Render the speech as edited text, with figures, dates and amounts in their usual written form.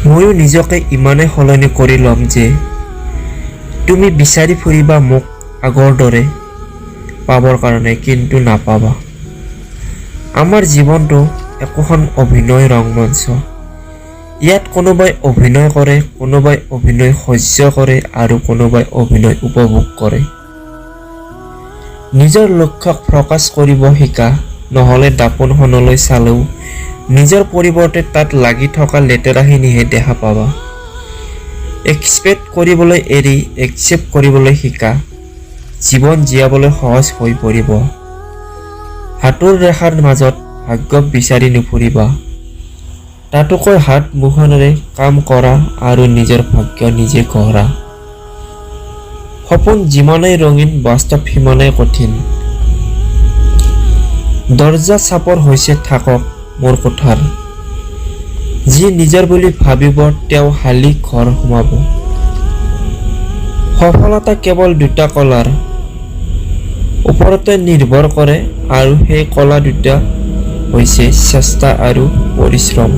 ময়ো নিজকে ইমানে সলনি কৰি ল'ম যে তুমি বিচাৰি ফুৰিবা মোক আগৰ দৰে পাবৰ কাৰণে, কিন্তু নাপাবা। আমাৰ জীৱনটো একোখন অভিনয় ৰংমঞ্চ। ইয়াত কোনোবাই অভিনয় কৰে, কোনোবাই অভিনয় সহ্য কৰে আৰু কোনোবাই অভিনয় উপভোগ কৰে। নিজৰ লক্ষ্যক প্ৰকাশ কৰিব শিকা, নহ'লে দাপোনখনলৈ চালেও নিজৰ পৰিৱৰ্তে তাত লাগি থকা লেতেৰাখিনিহে দেখা পাবা। এক্সপেক্ট কৰিবলৈ এৰি একচেপ্ট কৰিবলৈ শিকা, জীৱন জীয়াবলৈ সহজ হৈ পৰিব। হাতৰ ৰেখাৰ মাজত ভাগ্যক বিচাৰি নুফুৰিবা, তাতোকৈ হাত মুখনেৰে কাম কৰা আৰু নিজৰ ভাগ্য নিজে গঢ়া। সপোন যিমানেই ৰঙীন, বাস্তৱ সিমানেই কঠিন। দৰ্জা চাপৰ হৈছে থাকক মোৰ কোঠাৰ, যি নিজৰ বুলি ভাবিব তেওঁ হালি ঘৰ সোমাব। সফলতা কেৱল দুটা কলাৰ ওপৰতে নিৰ্ভৰ কৰে আৰু সেই কলা দুটা হৈছে চেষ্টা আৰু পৰিশ্ৰম।